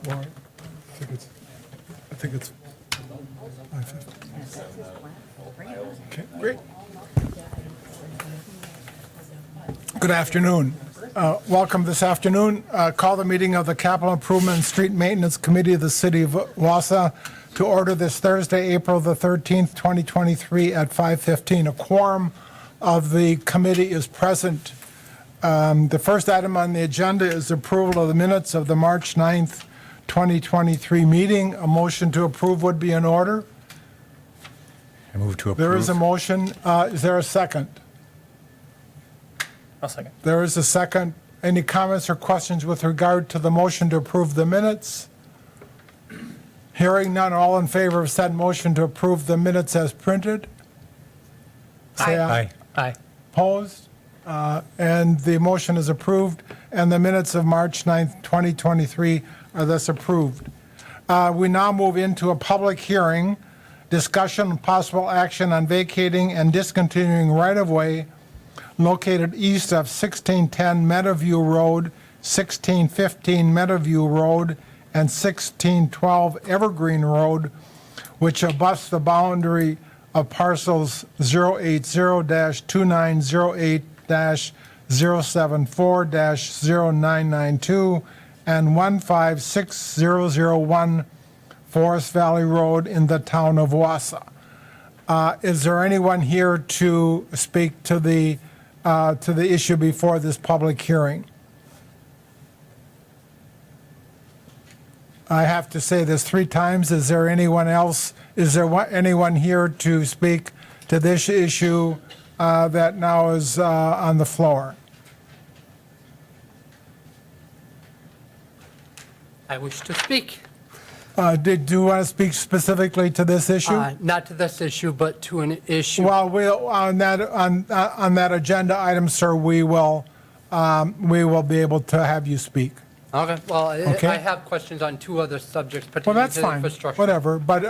Or, I think it's 5:50. Okay, great. Good afternoon. Welcome this afternoon. Call the meeting of the Capital Improvement and Street Maintenance Committee of the City of Wausau to order this Thursday, April the 13th, 2023 at 5:15. A quorum of the committee is present. The first item on the agenda is approval of the minutes of the March 9th, 2023 meeting. A motion to approve would be in order. I move to approve. There is a motion. Is there a second? I'll second. There is a second. Any comments or questions with regard to the motion to approve the minutes? Hearing none, all in favor of said motion to approve the minutes as printed? Say aye. Aye. Aye. Opposed? And the motion is approved, and the minutes of March 9th, 2023 are thus approved. We now move into a public hearing, discussion and possible action on vacating and discontinuing right-of-way located east of 1610 Meadowview Road, 1615 Meadowview Road, and 1612 Evergreen Road, which abuts the boundary of parcels 080-2908-074-0992 and 156001 Forest Valley Road in the town of Wausau. Is there anyone here to speak to the issue before this public hearing? I have to say this 3 times. Is there anyone else? Is there anyone here to speak to this issue that now is on the floor? I wish to speak. Do you want to speak specifically to this issue? Not to this issue, but to an issue. Well, on that agenda item, sir, we will be able to have you speak. Okay, well, Okay. I have questions on 2 other subjects Well, pertaining that's to fine, infrastructure. whatever. But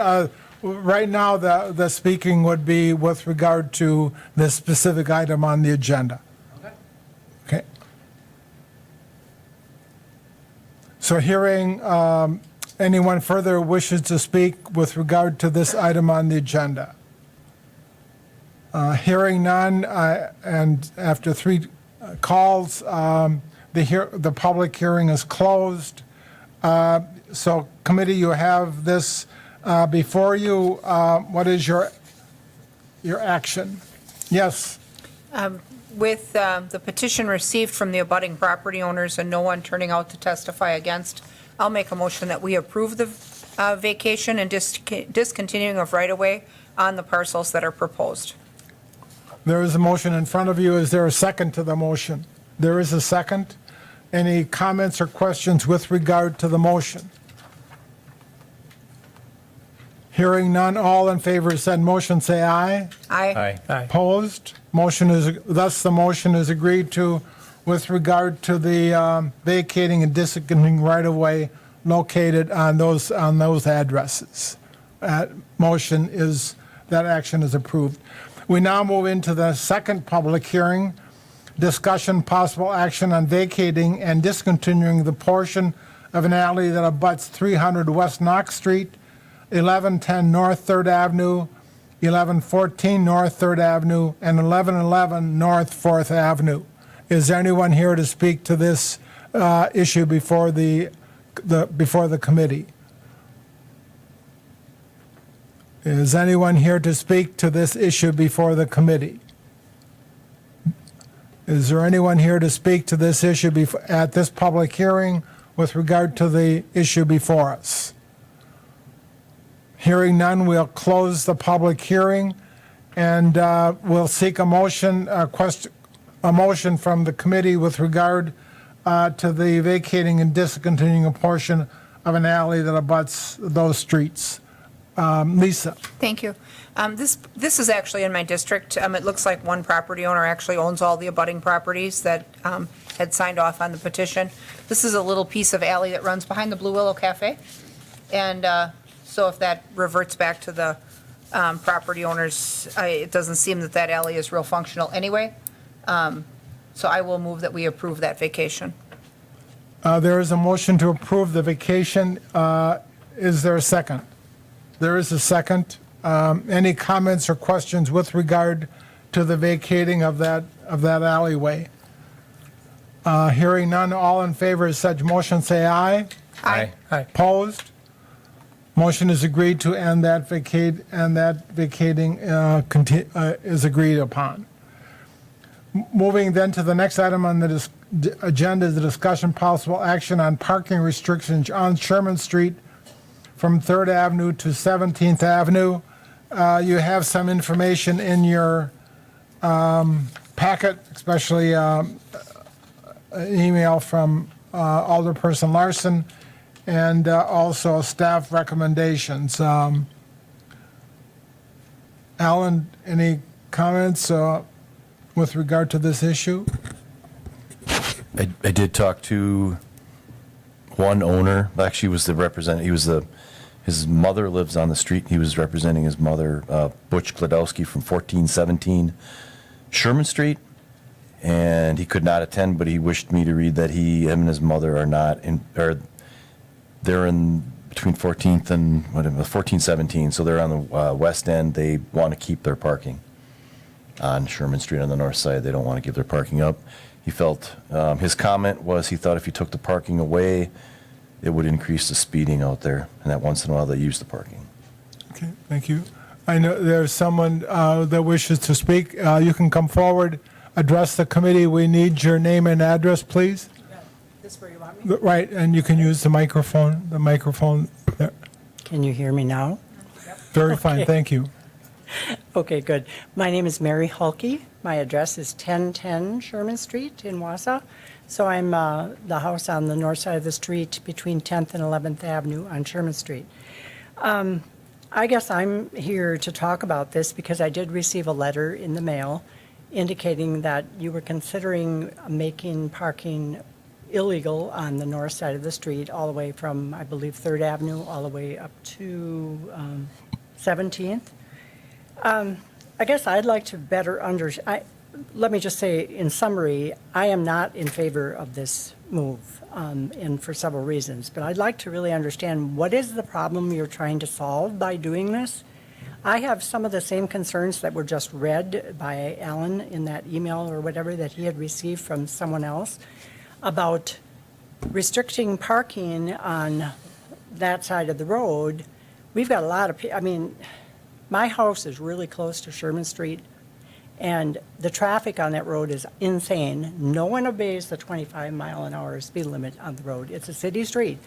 right now, the speaking would be with regard to this specific item on the agenda. Okay. Okay. So hearing anyone further wishes to speak with regard to this item on the agenda? Hearing none, and after 3 calls, the public hearing is closed. So committee, you have this before you. What is your action? Yes. With the petition received from the abutting property owners and no one turning out to testify against, I'll make a motion that we approve the vacation and discontinuing of right-of-way on the parcels that are proposed. There is a motion in front of you. Is there a second to the motion? There is a second. Any comments or questions with regard to the motion? Hearing none, all in favor of said motion, say aye. Aye. Aye. Opposed? Thus the motion is agreed to with regard to the vacating and discontinuing right-of-way located on those addresses. That action is approved. We now move into the second public hearing, discussion possible action on vacating and discontinuing the portion of an alley that abuts 300 West Knox Street, 1110 North 3rd Avenue, 1114 North 3rd Avenue, and 1111 North 4th Avenue. Is there anyone here to speak to this issue before the committee? Is anyone here to speak to this issue before the committee? Is there anyone here to speak to this issue at this public hearing with regard to the issue before us? Hearing none, we'll close the public hearing, and we'll seek a motion from the committee with regard to the vacating and discontinuing a portion of an alley that abuts those streets. Lisa. Thank you. This is actually in my district. It looks like one property owner actually owns all the abutting properties that had signed off on the petition. This is a little piece of alley that runs behind the Blue Willow Cafe. And so if that reverts back to the property owners, it doesn't seem that alley is real functional anyway. So I will move that we approve that vacation. There is a motion to approve the vacation. Is there a second? There is a second. Any comments or questions with regard to the vacating of that alleyway? Hearing none, all in favor of such motion, say aye. Aye. Opposed? Motion is agreed to, and that vacating is agreed upon. Moving then to the next item on the agenda is the discussion possible action on parking restrictions on Sherman Street from 3rd Avenue to 17th Avenue. You have some information in your packet, especially an email from Alderperson Larson, and also staff recommendations. Alan, any comments with regard to this issue? I did talk to one owner. Actually, was the representative. His mother lives on the street. He was representing his mother, Butch Kladowski, from 1417 Sherman Street, and he could not attend. But he wished me to read that him and his mother are not in, or they're in between 14th and 1417. So they're on the west end. They want to keep their parking on Sherman Street on the north side. They don't want to give their parking up. He felt, his comment was he thought if you took the parking away, it would increase the speeding out there, and that once in a while they use the parking. Okay, thank you. I know there's someone that wishes to speak. You can come forward, address the committee. We need your name and address, please. This where you want me? Right, and you can use the microphone there. Can you hear me now? Very fine, thank you. Okay, good. My name is Mary Hulke. My address is 1010 Sherman Street in Wausau. So I'm the house on the north side of the street between 10th and 11th Avenue on Sherman Street. I guess I'm here to talk about this because I did receive a letter in the mail indicating that you were considering making parking illegal on the north side of the street all the way from, I believe, 3rd Avenue all the way up to 17th. I guess I'd like to better understand. Let me just say, in summary, I am not in favor of this move, and for several reasons. But I'd like to really understand what is the problem you're trying to solve by doing this. I have some of the same concerns that were just read by Alan in that email or whatever that he had received from someone else about restricting parking on that side of the road. We've got a lot of, my house is really close to Sherman Street, and the traffic on that road is insane. No one obeys the 25-mile-an-hour speed limit on the road. It's a city street,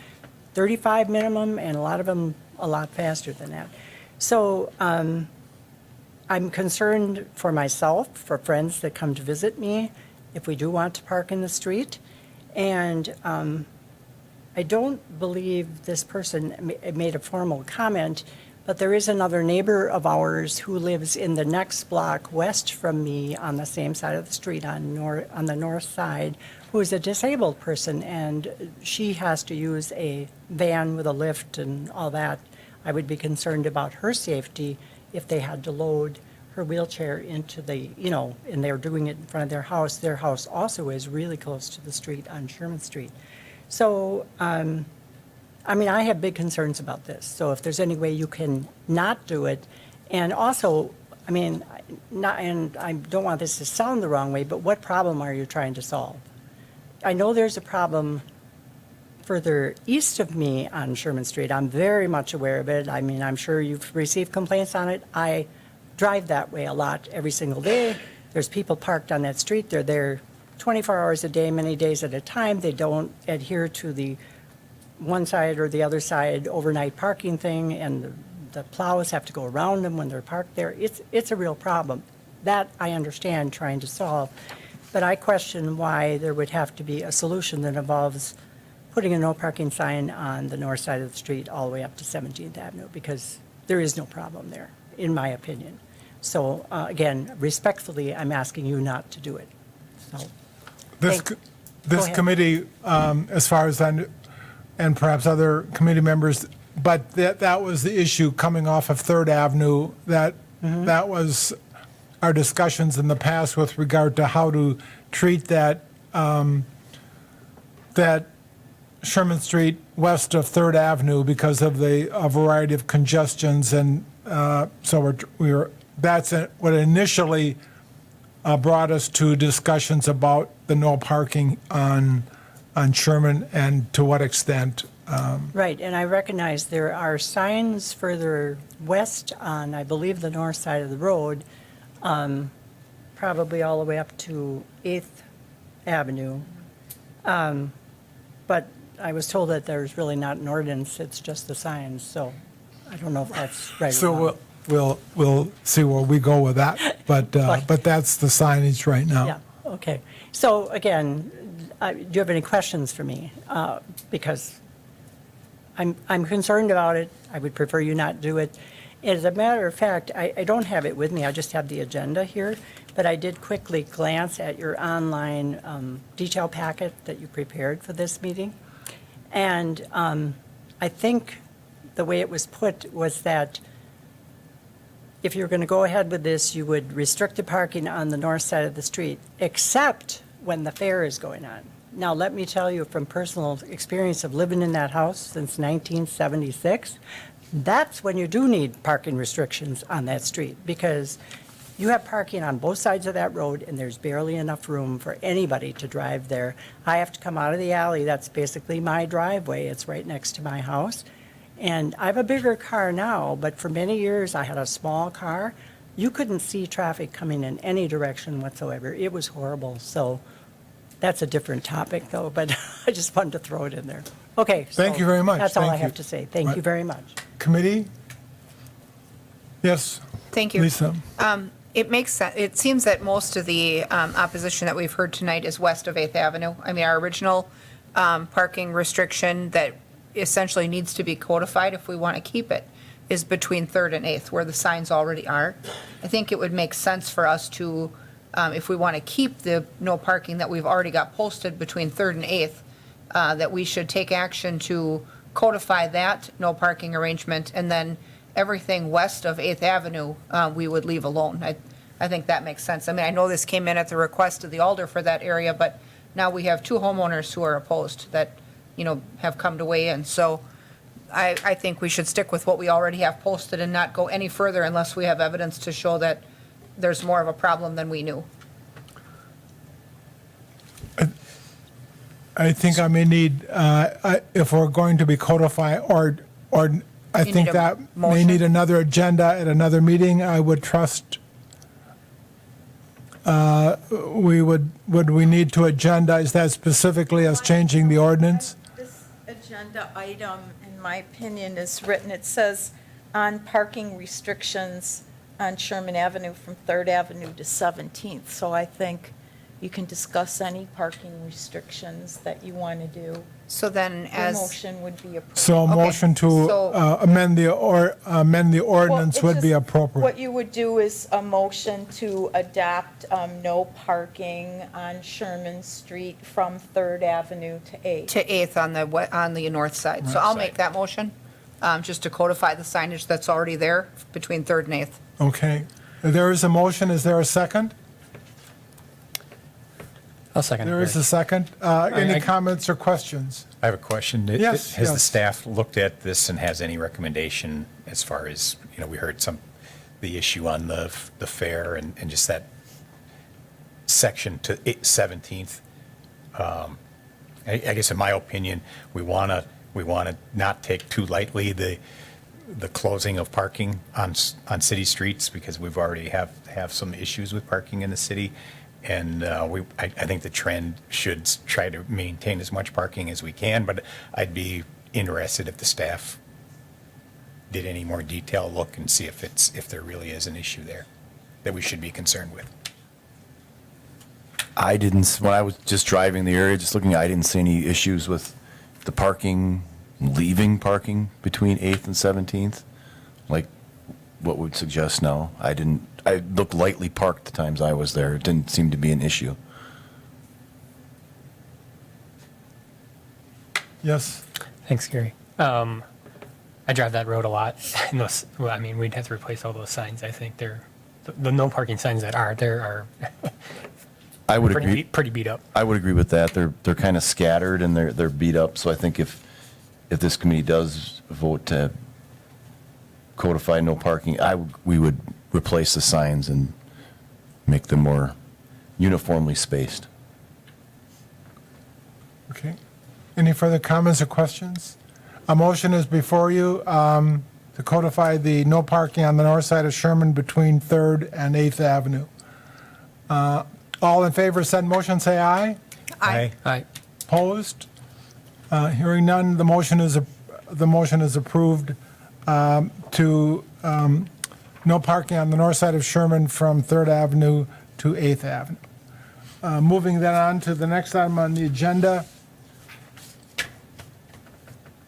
35 minimum, and a lot of them a lot faster than that. So I'm concerned for myself, for friends that come to visit me, if we do want to park in the street. And I don't believe this person made a formal comment, but there is another neighbor of ours who lives in the next block west from me on the same side of the street on the north side, who is a disabled person, and she has to use a van with a lift and all that. I would be concerned about her safety if they had to load her wheelchair into the, and they're doing it in front of their house. Their house also is really close to the street on Sherman Street. So, I have big concerns about this. So if there's any way you can not do it, and also, and I don't want this to sound the wrong way, but what problem are you trying to solve? I know there's a problem further east of me on Sherman Street. I'm very much aware of it. I'm sure you've received complaints on it. I drive that way a lot every single day. There's people parked on that street. They're there 24 hours a day, many days at a time. They don't adhere to the one side or the other side overnight parking thing, and the plows have to go around them when they're parked there. It's a real problem. That I understand trying to solve, but I question why there would have to be a solution that involves putting a no parking sign on the north side of the street all the way up to 17th Avenue, because there is no problem there, in my opinion. So again, respectfully, I'm asking you not to do it. So, This Go ahead. committee, as far as I know, and perhaps other committee members, but that was the issue coming off of 3rd Avenue, that was our discussions in the past with regard to how to treat that Sherman Street west of Third Avenue because of a variety of congestions, and so that's what initially brought us to discussions about the no parking on Sherman and to what extent. Right, and I recognize there are signs further west on, I believe, the north side of the road, probably all the way up to 8th Avenue. But I was told that there's really not an ordinance, it's just the signs, so I don't know if that's right or So wrong. we'll see where we go with that, but that's the signage right now. Yeah, okay. So again, do you have any questions for me? Because I'm concerned about it. I would prefer you not do it. As a matter of fact, I don't have it with me. I just have the agenda here. But I did quickly glance at your online detail packet that you prepared for this meeting. And I think the way it was put was that if you're going to go ahead with this, you would restrict the parking on the north side of the street, except when the fair is going on. Now, let me tell you from personal experience of living in that house since 1976, that's when you do need parking restrictions on that street, because you have parking on both sides of that road, and there's barely enough room for anybody to drive there. I have to come out of the alley. That's basically my driveway. It's right next to my house. And I have a bigger car now, but for many years I had a small car. You couldn't see traffic coming in any direction whatsoever. It was horrible. So that's a different topic, though, but I just wanted to throw it in there. Okay. Thank you very much. That's all Thank I you. have to say. Thank Right. you very much. Committee? Yes, Thank you. Lisa? It makes sense. It seems that most of the opposition that we've heard tonight is west of 8th Avenue. I mean, our original parking restriction that essentially needs to be codified if we want to keep it is between 3rd and 8th, where the signs already are. I think it would make sense for us to, if we want to keep the no parking that we've already got posted between 3rd and 8th, that we should take action to codify that no parking arrangement, and then everything west of 8th Avenue, we would leave alone. I think that makes sense. I mean, I know this came in at the request of the alder for that area, but now we have 2 homeowners who are opposed that, have come to weigh in. So I think we should stick with what we already have posted and not go any further unless we have evidence to show that there's more of a problem than we knew. I think I may need, if we're going to be codifying, or I You think need a that may motion? need another agenda at another meeting. I would trust, would we need to agendize that specifically as changing the ordinance? This agenda item, in my opinion, is written, it says, on parking restrictions on Sherman Avenue from 3rd Avenue to 17th. So I think you can discuss any parking restrictions that you want to do. So then The as, motion would be appropriate. So a Okay, motion to so- amend the ordinance Well, would it's be just- appropriate. What you would do is a motion to adopt no parking on Sherman Street from 3rd Avenue to 8th. to 8th on the north side. So I'll make that motion, just to codify the signage that's already there between 3rd and 8th. Okay. There is a motion. Is there a second? I'll second it. There is a second. Any I- comments or questions? I have a question. Yes, Has the yes. staff looked at this and has any recommendation as far as, we heard the issue on the fair and just that section to 17th? I guess in my opinion, we want to not take too lightly the closing of parking on city streets, because we've already have some issues with parking in the city. And I think the trend should try to maintain as much parking as we can, but I'd be interested if the staff did any more detailed look and see if there really is an issue there that we should be concerned with. I didn't, when I was just driving the area, just looking, I didn't see any issues with the parking, leaving parking between 8th and 17th, like what would suggest no. I looked lightly parked the times I was there. It didn't seem to be an issue. Yes. Thanks, Gary. I drive that road a lot. And we'd have to replace all those signs. I think the no parking signs that are there are I would agree. Pretty beat up. I would agree with that. They're kind of scattered and they're beat up. So I think if this committee does vote to codify no parking, we would replace the signs and make them more uniformly spaced. Okay. Any further comments or questions? A motion is before you to codify the no parking on the north side of Sherman between 3rd and 8th Avenue. All in favor of said motion, say aye. Aye. Aye. Opposed? Hearing none, the motion is approved to no parking on the north side of Sherman from 3rd Avenue to 8th Avenue. Moving then on to the next item on the agenda,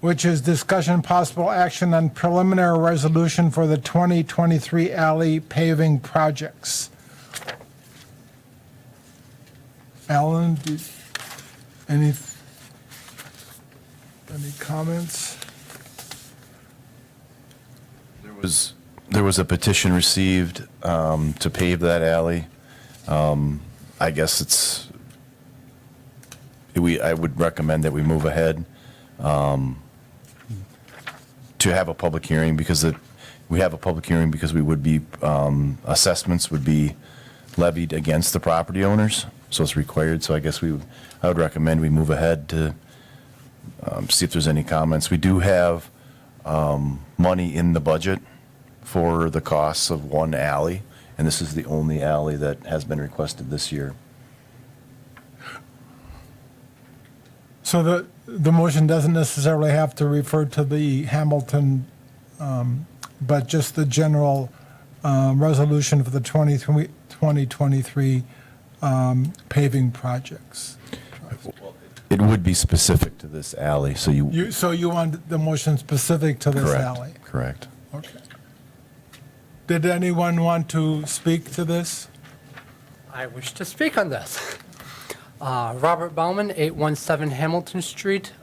which is discussion possible action on preliminary resolution for the 2023 alley paving projects. Alan, any comments? There was a petition received to pave that alley. I guess I would recommend that we move ahead to have a public hearing because we have a public hearing because we would be, assessments would be levied against the property owners, so it's required. So I guess I would recommend we move ahead to see if there's any comments. We do have money in the budget for the costs of one alley, and this is the only alley that has been requested this year. So the motion doesn't necessarily have to refer to the Hamilton, but just the general resolution for the 2023 paving projects. It would be specific to this alley, so So you want the motion specific to this alley? Correct. Okay. Did anyone want to speak to this? I wish to speak on this. Robert Bauman, 817 Hamilton Street.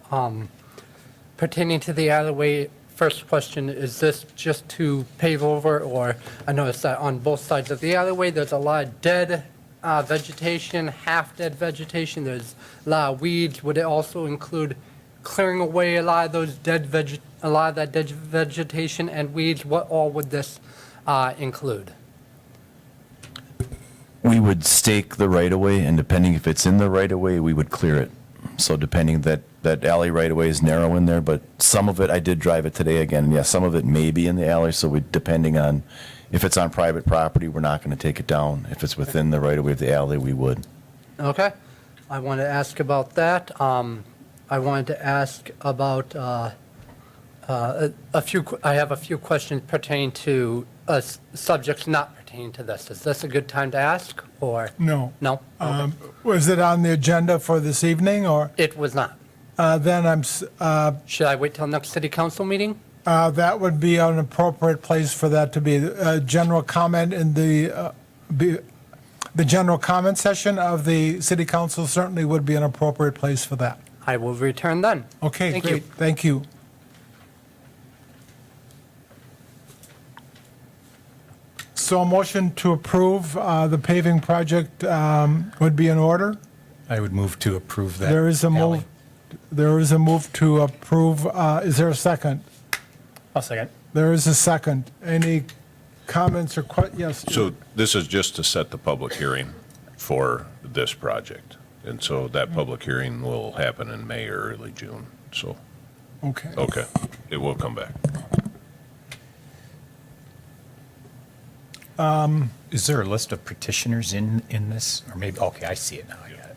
Pertaining to the alleyway, first question, is this just to pave over, or I noticed that on both sides of the alleyway, there's a lot of dead vegetation, half-dead vegetation, there's a lot of weeds. Would it also include clearing away a lot of those a lot of that dead vegetation and weeds? What all would this include? We would stake the right-of-way, and depending if it's in the right-of-way, we would clear it. So depending that alley right-of-way is narrow in there, but some of it, I did drive it today again, and yeah, some of it may be in the alley, so depending on, if it's on private property, we're not going to take it down. If it's within the right-of-way of the alley, we would. Okay. I want to ask about that. I wanted to ask about I have a few questions pertaining to subjects not pertaining to this. Is this a good time to ask, or? No. No? Okay. Was it on the agenda for this evening, or It was not. then Should I wait till next city council meeting? that would be an appropriate place for that to be. General comment in the general comment session of the city council certainly would be an appropriate place for that. I will return then. Okay, Thank great. you. Thank you. So a motion to approve the paving project would be in order. I would move to approve that. There is a alley. move. There is a move to approve. Is there a second? I'll second. There is a second. Any comments or yes? So this is just to set the public hearing for this project. And so that public hearing will happen in May or early June. So, Okay. okay, it will come back. Is there a list of petitioners in this? Or maybe, okay, I see it now. I got it.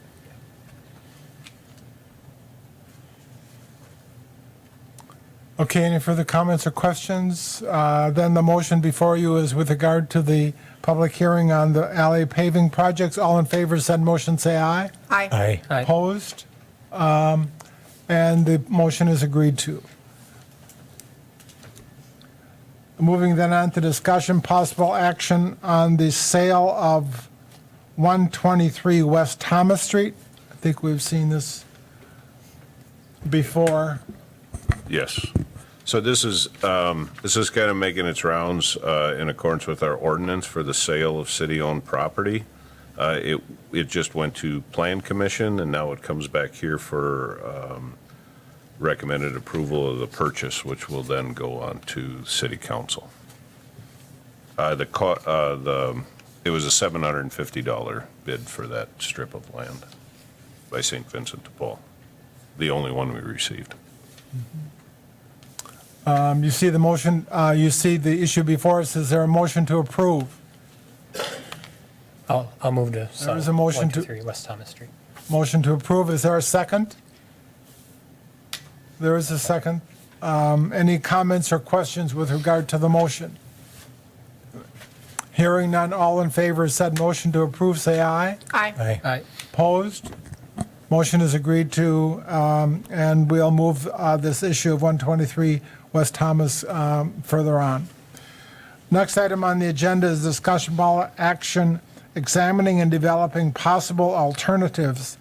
Okay, any further comments or questions? Then the motion before you is with regard to the public hearing on the alley paving projects. All in favor of said motion, say aye. Aye. Aye. Aye. Opposed? And the motion is agreed to. Moving then on to discussion, possible action on the sale of 123 West Thomas Street. I think we've seen this before. Yes. So this is kind of making its rounds in accordance with our ordinance for the sale of city-owned property. It just went to Plan Commission, and now it comes back here for recommended approval of the purchase, which will then go on to City Council. It was a $750 bid for that strip of land by St. Vincent de Paul, the only one we received. You see the motion, you see the issue before us. Is there a motion to approve? I'll move to sell is a motion to- 123 West Thomas Street. Motion to approve. Is there a second? There is a second. Any comments or questions with regard to the motion? Hearing none, all in favor of said motion to approve, say aye. Aye. Aye. Opposed? Motion is agreed to, and we'll move this issue of 123 West Thomas further on. Next item on the agenda is discussion about action examining and developing possible alternatives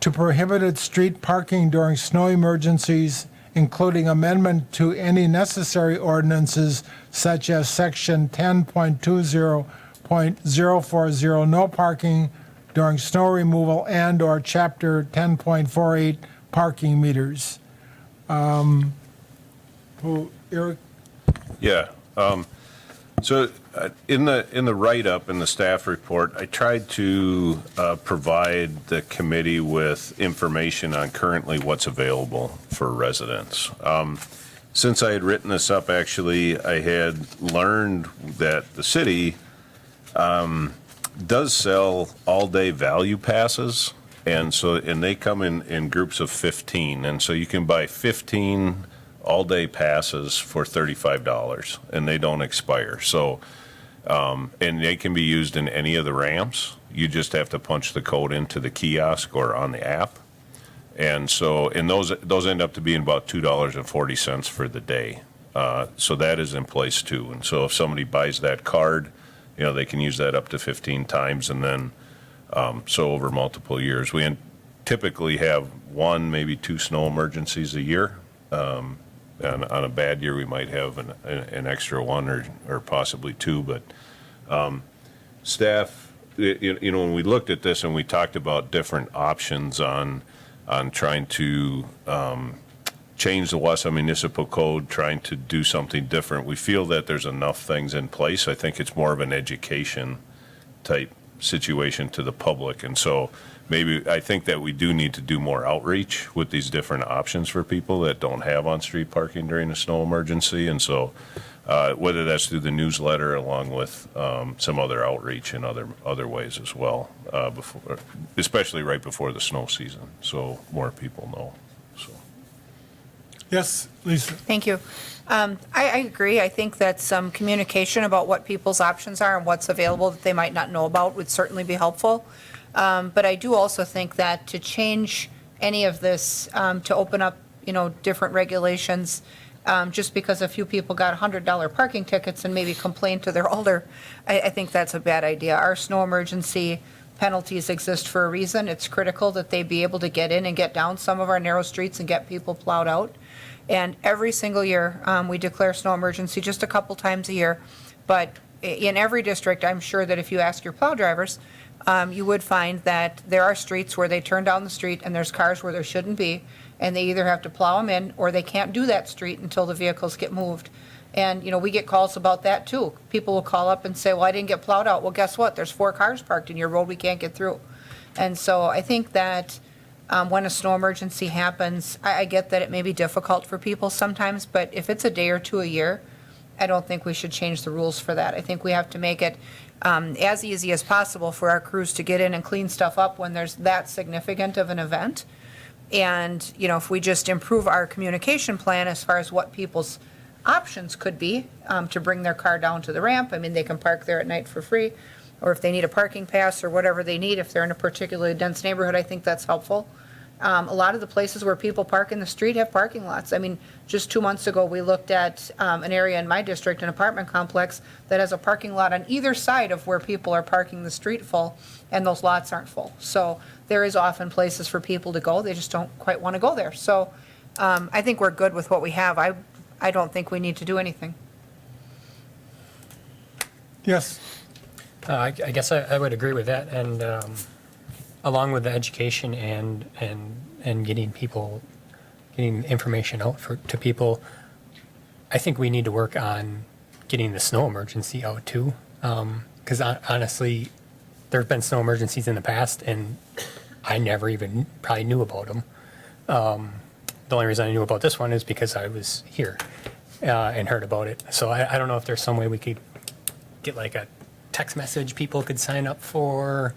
to prohibited street parking during snow emergencies, including amendment to any necessary ordinances such as Section 10.20.040, no parking during snow removal, and/or Chapter 10.48, parking meters. Eric? Yeah. So in the write-up, in the staff report, I tried to provide the committee with information on currently what's available for residents. Since I had written this up, actually, I had learned that the city does sell all-day value passes, and they come in groups of 15, and so you can buy 15 all-day passes for $35, and they don't expire. So, and they can be used in any of the ramps. You just have to punch the code into the kiosk or on the app. And so, and those end up to being about $2.40 for the day. So that is in place too. And so if somebody buys that card, they can use that up to 15 times, and then, so over multiple years. We typically have one, maybe two snow emergencies a year. And on a bad year, we might have an extra one or possibly two. But staff, when we looked at this and we talked about different options on trying to change the Wausau Municipal Code, trying to do something different, we feel that there's enough things in place. I think it's more of an education type situation to the public. And so maybe I think that we do need to do more outreach with these different options for people that don't have on-street parking during a snow emergency. And so whether that's through the newsletter along with some other outreach in other ways as well, especially right before the snow season, so more people know. So. Yes, Lisa? Thank you. I agree. I think that some communication about what people's options are and what's available that they might not know about would certainly be helpful. But I do also think that to change any of this, to open up, different regulations, just because a few people got $100 parking tickets and maybe complained to their alder, I think that's a bad idea. Our snow emergency penalties exist for a reason. It's critical that they be able to get in and get down some of our narrow streets and get people plowed out. And every single year, we declare snow emergency just a couple times a year. But in every district, I'm sure that if you ask your plow drivers, you would find that there are streets where they turn down the street and there's cars where there shouldn't be, and they either have to plow them in or they can't do that street until the vehicles get moved. And, we get calls about that too. People will call up and say, well, I didn't get plowed out. Well, guess what? There's 4 cars parked in your road we can't get through. And so I think that when a snow emergency happens, I get that it may be difficult for people sometimes, but if it's a day or two a year, I don't think we should change the rules for that. I think we have to make it as easy as possible for our crews to get in and clean stuff up when there's that significant of an event. And, if we just improve our communication plan as far as what people's options could be to bring their car down to the ramp. I mean, they can park there at night for free, or if they need a parking pass or whatever they need, if they're in a particularly dense neighborhood, I think that's helpful. A lot of the places where people park in the street have parking lots. I mean, just 2 months ago, we looked at an area in my district, an apartment complex, that has a parking lot on either side of where people are parking the street full, and those lots aren't full. So there is often places for people to go. They just don't quite want to go there. So I think we're good with what we have. I don't think we need to do anything. Yes. I guess I would agree with that, and along with the education and getting information out to people, I think we need to work on getting the snow emergency out too. Because honestly, there have been snow emergencies in the past, and I never even probably knew about them. The only reason I knew about this one is because I was here and heard about it. So I don't know if there's some way we could get like a text message people could sign up for,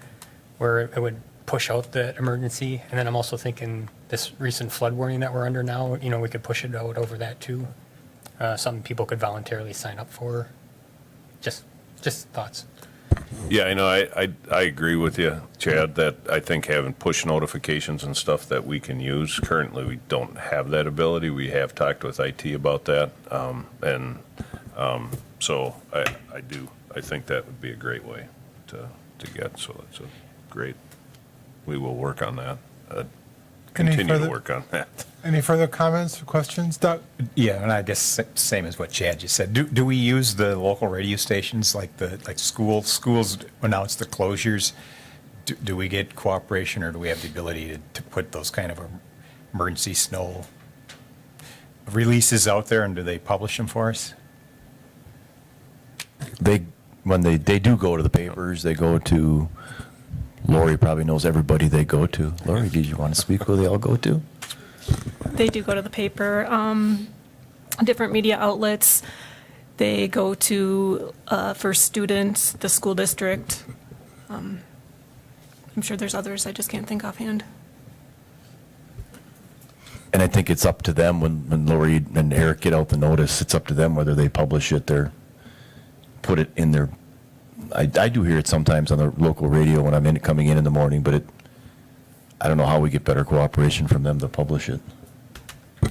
where it would push out the emergency. And then I'm also thinking this recent flood warning that we're under now, we could push it out over that too. Something people could voluntarily sign up for. Just thoughts. Yeah, I know, I agree with you, Chad, that I think having push notifications and stuff that we can use, currently, we don't have that ability. We have talked with IT about that, so I think that would be a great way to get, so that's a great, we will work on that, continue to further- work on that. Any further comments or questions? Doug? Yeah, and I guess same as what Chad just said. Do we use the local radio stations like schools announce the closures? Do we get cooperation, or do we have the ability to put those kind of emergency snow releases out there, and do they publish them for us? When they do go to the papers, they go to, Lori probably knows everybody they go to. Lori, did you want to speak who they all go to? They do go to the paper, different media outlets. They go to, for students, the school district. I'm sure there's others, I just can't think offhand. And I think it's up to them when Lori and Eric get out the notice, it's up to them whether they publish it or put it in their, I do hear it sometimes on the local radio when I'm coming in the morning, but I don't know how we get better cooperation from them to publish it.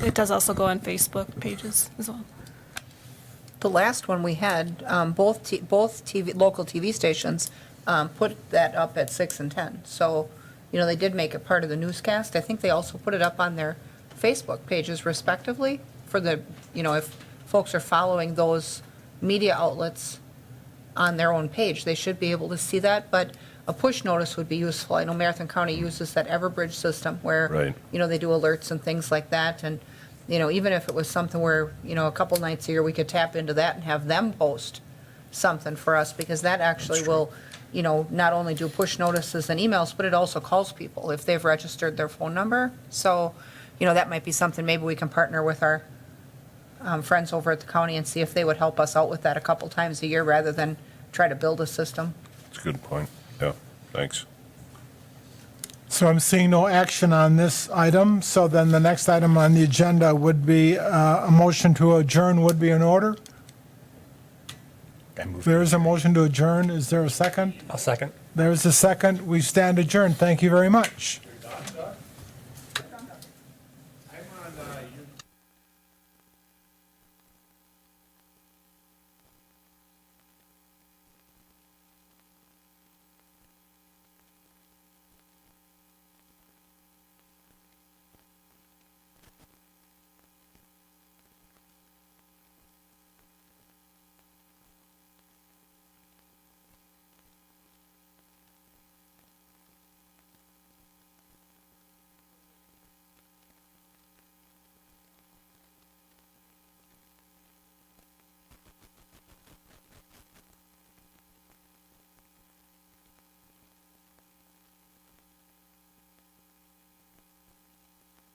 It does also go on Facebook pages as well. The last one we had, both local TV stations put that up at 6 and 10. So, they did make it part of the newscast. I think they also put it up on their Facebook pages respectively for the, if folks are following those media outlets on their own page, they should be able to see that. But a push notice would be useful. I know Marathon County uses that Everbridge system where, Right. They do alerts and things like that. And, even if it was something where, a couple nights a year, we could tap into that and have them post something for us, because that actually will, not only do push notices and emails, but it also calls people if they've registered their phone number. So, that might be something, maybe we can partner with our friends over at the county and see if they would help us out with that a couple times a year rather than try to build a system. It's a good point, yeah, thanks. So I'm seeing no action on this item, so then the next item on the agenda would be a motion to adjourn would be in order. There is a motion to adjourn. Is there a second? I'll second. There's a second. We stand adjourned. Thank you very much.